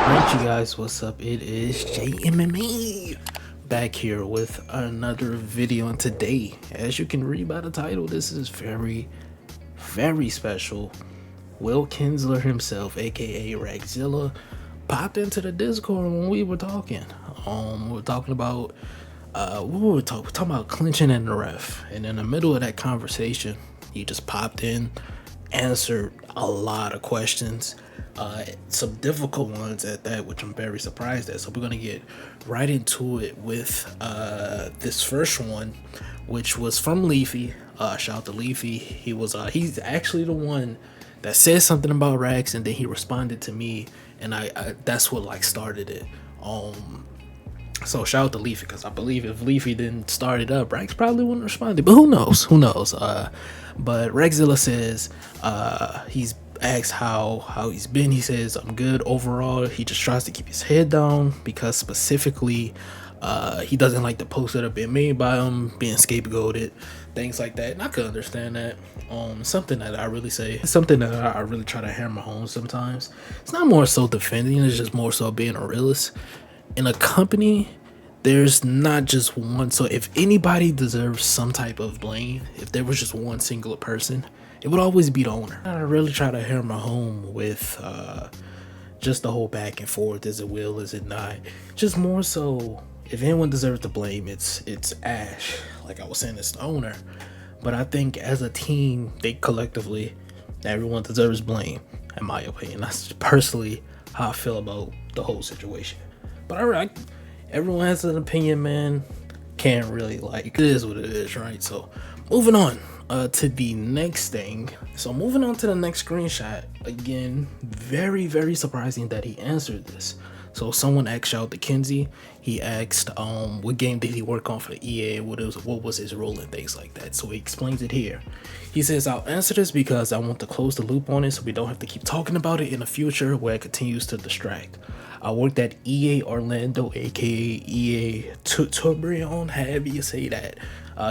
Alright, you guys, what's up? It is JMMA back here with another video, and today, as you can read by the title, this is very special. Will Kinsler himself, aka Rexzilla, popped into the Discord when we were talking. We were talking about talking about clinching in the ref, and in the middle of that conversation, he just popped in, answered a lot of questions. Some difficult ones at that, which I'm very surprised at. So we're gonna get right into it with this first one, which was from Leafy. Shout out to Leafy. He's actually the one that said something about Rex, and then he responded to me, and I that's what like started it. So shout out to Leafy, because I believe if Leafy didn't start it up, Rex probably wouldn't respond. But who knows? But Rexzilla says he's asked how he's been. He says, I'm good overall. He just tries to keep his head down, because specifically he doesn't like the posts that have been made by him, being scapegoated, things like that. And I could understand that. Something that I really try to hammer home sometimes. It's not more so defending, it's just more so being a realist. In a company, there's not just one. So if anybody deserves some type of blame, if there was just one singular person, it would always be the owner. I really try to hammer home with just the whole back and forth. Is it will, is it not? Just more so, if anyone deserves the blame, it's Ash. Like I was saying, it's the owner. But I think as a team, they collectively, everyone deserves blame, in my opinion. That's personally how I feel about the whole situation. But alright, everyone has an opinion, man. Can't really, like, it is what it is, right? So moving on to the next thing. So moving on to the next screenshot. Again, very surprising that he answered this. So someone asked out to Kenzie. He asked what game did he work on for the EA, what was his role and things like that. So he explains it here. He says, I'll answer this because I want to close the loop on it so we don't have to keep talking about it in the future where it continues to distract. I worked at EA Orlando, aka EA Tourbillon, however you say that.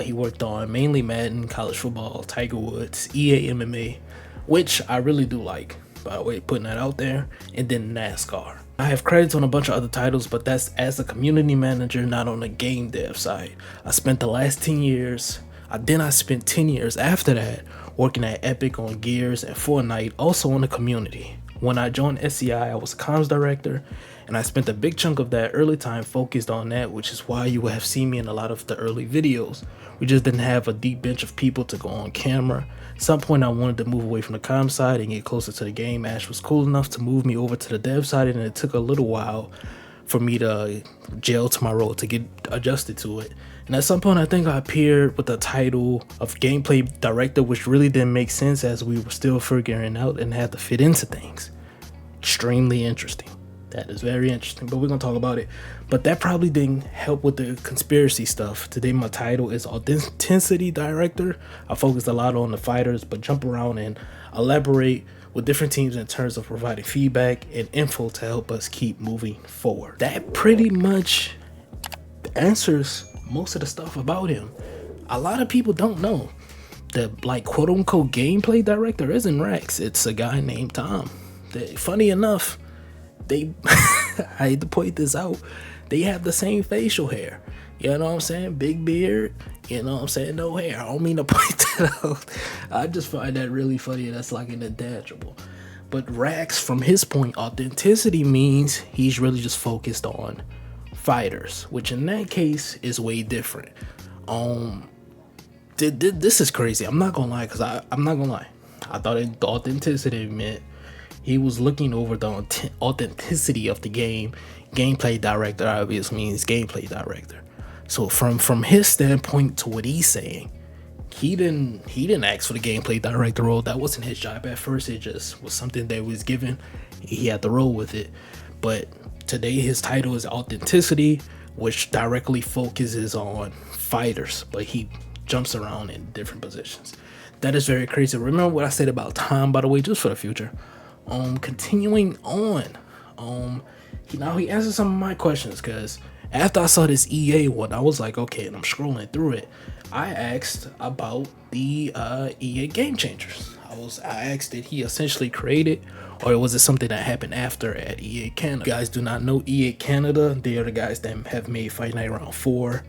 He worked on mainly Madden, college football, Tiger Woods, EA MMA, which I really do like, by the way, putting that out there, and then NASCAR. I have credits on a bunch of other titles, but that's as a community manager, not on the game dev side. I spent the last 10 years, I spent 10 years after that working at Epic on Gears and Fortnite, also on the community. When I joined SCI, I was a comms director, and I spent a big chunk of that early time focused on that, which is why you will have seen me in a lot of the early videos. We just didn't have a deep bench of people to go on camera. At some point I wanted to move away from the comm side and get closer to the game. Ash was cool enough to move me over to the dev side, and it took a little while for me to gel to my role, to get adjusted to it. And at some point I think I appeared with the title of gameplay director, which really didn't make sense as we were still figuring out and had to fit into things. Extremely interesting. That is very interesting, but we're gonna talk about it. But that probably didn't help with the conspiracy stuff. Today my title is Authenticity Director. I focused a lot on the fighters, but jump around and elaborate with different teams in terms of providing feedback and info to help us keep moving forward. That pretty much answers most of the stuff about him. A lot of people don't know that, like, quote unquote gameplay director isn't Rex. It's a guy named Tom. Funny enough, I hate to point this out, they have the same facial hair. You know what I'm saying? Big beard, you know what I'm saying? No hair. I don't mean to point that out. I just find that really funny. That's like an intangible. But Rex, from his point, authenticity means he's really just focused on fighters, which in that case is way different. This is crazy. I'm not gonna lie, because I'm not gonna lie. I thought authenticity meant he was looking over the authenticity of the game. Gameplay director obviously means gameplay director. So from his standpoint to what he's saying, he didn't ask for the gameplay director role. That wasn't his job at first. It just was something that was given. He had to roll with it. But today his title is Authenticity, which directly focuses on fighters, but he jumps around in different positions. That is very crazy. Remember what I said about Tom, by the way, just for the future. Continuing on, he answered some of my questions, because after I saw this EA one, I was like, okay, and I'm scrolling through it. I asked about the EA Game Changers. I asked, did he essentially create it, or was it something that happened after at EA Canada? If you guys do not know EA Canada, they are the guys that have made Fight Night Round 4,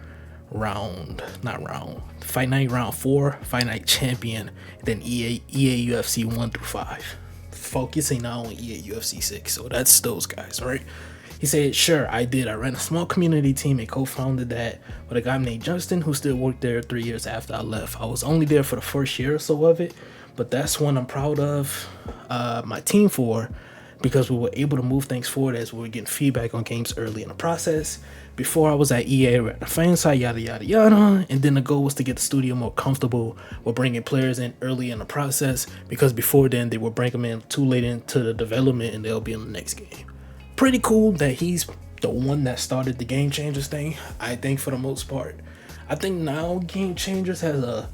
Fight Night Round 4, Fight Night Champion, then EA UFC 1 through 5. Focusing now on EA UFC 6. So that's those guys, right? He said, sure, I did. I ran a small community team and co-founded that with a guy named Justin, who still worked there 3 years after I left. I was only there for the first year or so of it, but that's one I'm proud of my team for, because we were able to move things forward as we were getting feedback on games early in the process. Before I was at EA, we were at the fan side, yada, yada, yada. And then the goal was to get the studio more comfortable with bringing players in early in the process, because before then, they would bring them in too late into the development and they'll be in the next game. Pretty cool that he's the one that started the Game Changers thing, I think, for the most part. I think now Game Changers has a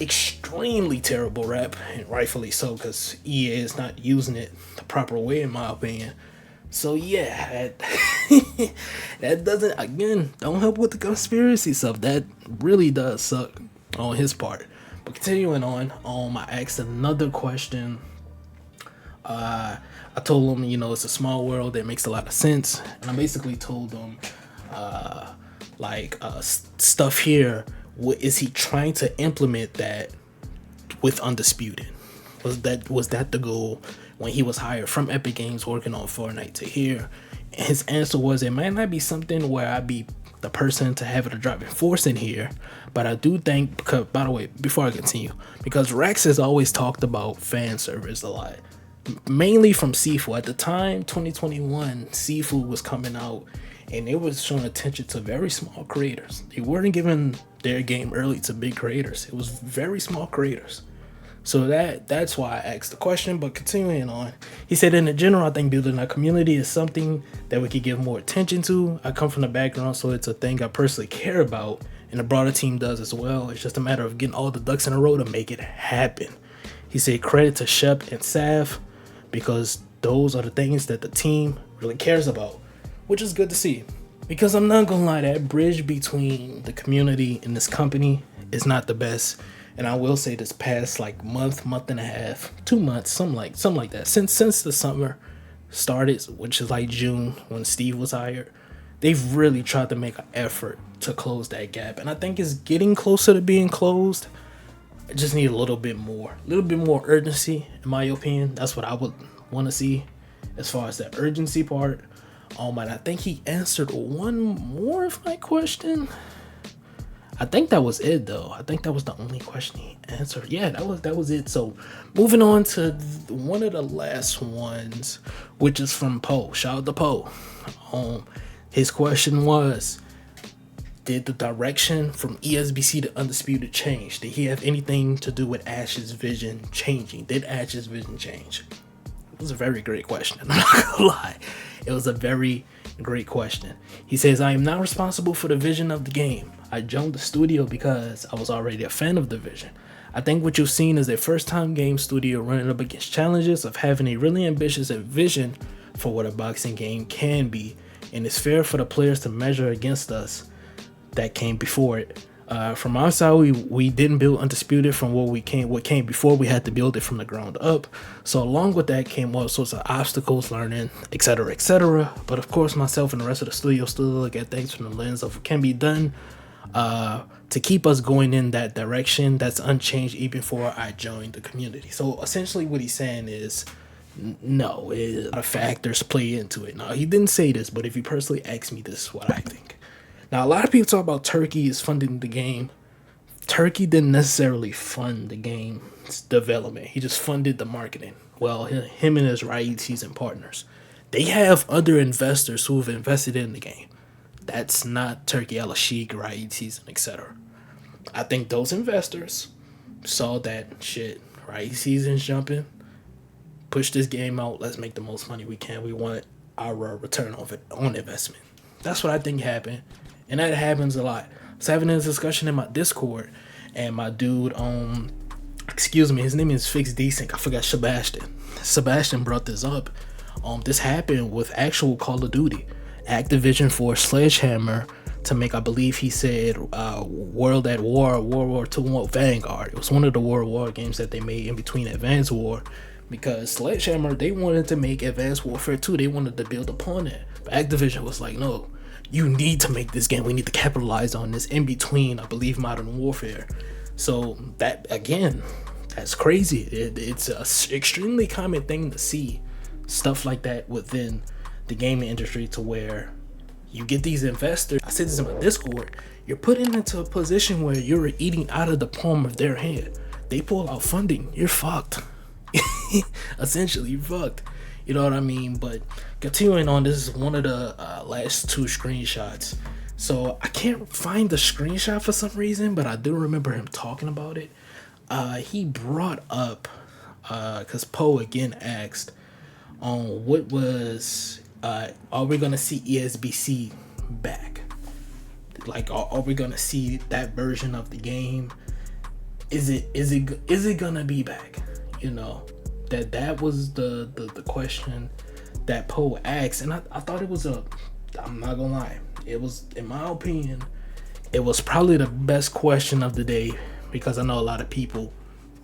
extremely terrible rap, and rightfully so, because EA is not using it the proper way, in my opinion. So yeah, that doesn't, again, don't help with the conspiracy stuff. That really does suck on his part. But continuing on, I asked another question. I told him, it's a small world that makes a lot of sense, and I basically told him, stuff here. Is he trying to implement that with Undisputed? Was that the goal when he was hired from Epic Games working on Fortnite to here? And his answer was, it might not be something where I'd be the person to have it a driving force in here, but I do think, because, by the way, before I continue, because Rex has always talked about fan service a lot, mainly from Sifu. At the time, 2021, Sifu was coming out, and it was showing attention to very small creators. They weren't giving their game early to big creators. It was very small creators. So that's why I asked the question. But continuing on, he said, in general, I think building a community is something that we could give more attention to. I come from the background, so it's a thing I personally care about, and the broader team does as well. It's just a matter of getting all the ducks in a row to make it happen. He said, credit to Shep and Sav, because those are the things that the team really cares about, which is good to see. Because I'm not gonna lie, that bridge between the community and this company is not the best. And I will say, this past month and a half, 2 months, something like that, since the summer started, which is like June when Steve was hired, they've really tried to make an effort to close that gap, and I think it's getting closer to being closed. I just need a little bit more urgency, in my opinion. That's what I would want to see as far as the urgency part. And I think he answered one more of my question. I think that was it, though. I think that was the only question he answered. Yeah, that was it. So moving on to one of the last ones, which is from Poe. Shout out to Poe. His question was, did the direction from ESBC to Undisputed change? Did he have anything to do with Ash's vision changing? Did Ash's vision change? It was a very great question. I'm not gonna lie. It was a very great question. He says, I am not responsible for the vision of the game. I joined the studio because I was already a fan of the vision. I think what you've seen is a first-time game studio running up against challenges of having a really ambitious vision for what a boxing game can be, and it's fair for the players to measure against us that came before it. From our side, we didn't build Undisputed from what came before. We had to build it from the ground up. So along with that came all sorts of obstacles, learning, etc., etc. But of course, myself and the rest of the studio still look at things from the lens of what can be done to keep us going in that direction. That's unchanged even before I joined the community. So essentially what he's saying is, no, a lot of factors play into it. Now, he didn't say this, but if you personally ask me, this is what I think. Now, a lot of people talk about Turkey is funding the game. Turkey didn't necessarily fund the game's development. He just funded the marketing. Well, him and his Rexzilla and partners. They have other investors who have invested in the game. That's not Turkey, Al-Sheikh, Rexzilla, etc. I think those investors saw that shit, Rexzilla's jumping, push this game out, let's make the most money we can. We want our return on investment. That's what I think happened. And that happens a lot. I was having this discussion in my Discord, and my dude, his name is Fix Decent. I forgot Sebastian. Sebastian brought this up. This happened with actual Call of Duty. Activision forced Sledgehammer to make, I believe he said, World at War, World War II Vanguard. It was one of the World War games that they made in between Advanced War, because Sledgehammer, they wanted to make Advanced Warfare 2. They wanted to build upon it. But Activision was like, no, you need to make this game. We need to capitalize on this in between, I believe, Modern Warfare. So that, again, that's crazy. It's an extremely common thing to see stuff like that within the gaming industry, to where you get these investors. I said this in my Discord. You're putting into a position where you're eating out of the palm of their hand. They pull out funding, you're fucked. Essentially, you're fucked. You know what I mean? But continuing on, this is one of the last two screenshots. So I can't find the screenshot for some reason, but I do remember him talking about it. He brought up, because Poe again asked on what was, are we gonna see ESBC back? Like, are we gonna see that version of the game? Is it gonna be back? You know, that was the question that Poe asked, and I thought it was I'm not gonna lie, it was, in my opinion, it was probably the best question of the day, because I know a lot of people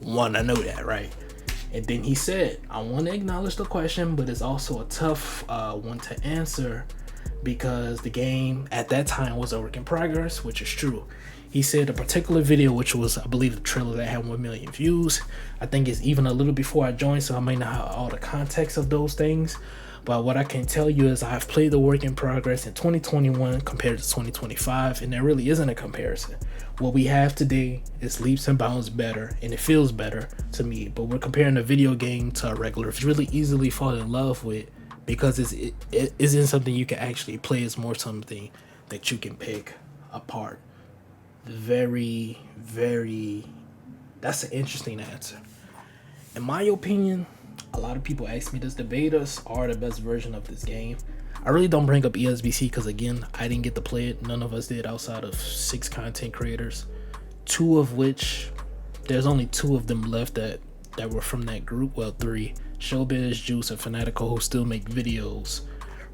want to know that, right? And then he said, I want to acknowledge the question, but it's also a tough one to answer, because the game at that time was a work in progress, which is true. He said a particular video, which was, I believe, the trailer that had 1 million views. I think it's even a little before I joined, so I may not have all the context of those things. But what I can tell you is I've played the work in progress in 2021 compared to 2025, and there really isn't a comparison. What we have today is leaps and bounds better, and it feels better to me. But we're comparing a video game to a regular. It's really easily fall in love with, because it isn't something you can actually play. It's more something that you can pick apart. Very, very, that's an interesting answer. In my opinion, a lot of people ask me, does the betas are the best version of this game? I really don't bring up ESBC because, again, I didn't get to play it. None of us did, outside of 6 content creators, 2 of which, there's only 2 of them left that were from that group. Well, 3, Showbiz, Juice, and Fanatical, who still make videos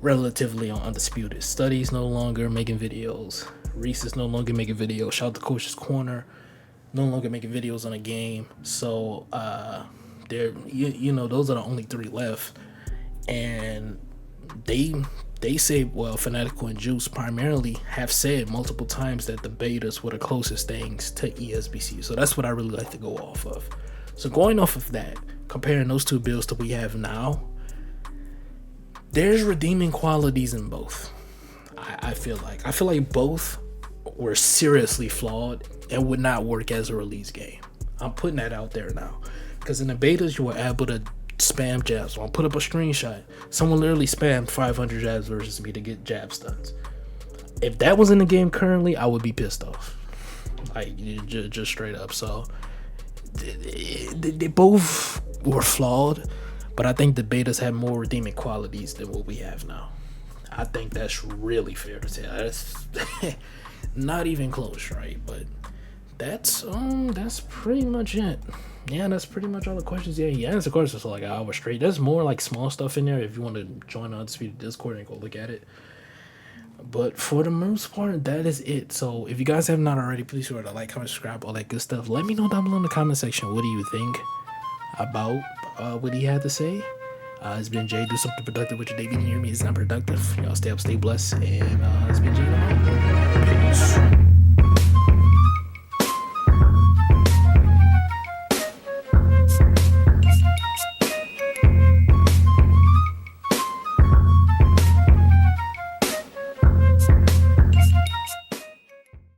relatively on Undisputed. Study's no longer making videos. Reese is no longer making videos. Shout out to Coach's Corner, no longer making videos on a game. So they're, you know, those are the only 3 left, and they say, well, Fanatical and Juice primarily have said multiple times that the betas were the closest things to ESBC. So that's what I really like to go off of. So going off of that, comparing those 2 builds that we have now, there's redeeming qualities in both. I feel like both were seriously flawed and would not work as a release game. I'm putting that out there now, because in the betas you were able to spam jabs. So I'll put up a screenshot. Someone literally spammed 500 jabs versus me to get jab stuns. If that was in the game currently, I would be pissed off, like just straight up. So they both were flawed, but I think the betas had more redeeming qualities than what we have now. I think that's really fair to say. That's not even close, right? But that's pretty much it. Yeah, that's pretty much all the questions. Yeah, he answered the questions for like an hour straight. There's more like small stuff in there if you want to join the Undisputed Discord and go look at it. But for the most part, that is it. So if you guys have not already, please sure to like, comment, subscribe, all that good stuff. Let me know down below in the comment section, what do you think about what he had to say. It's been Jay. Do something productive with your day. Being near me is not productive. Y'all stay up, stay blessed, and it's been Jay. Peace.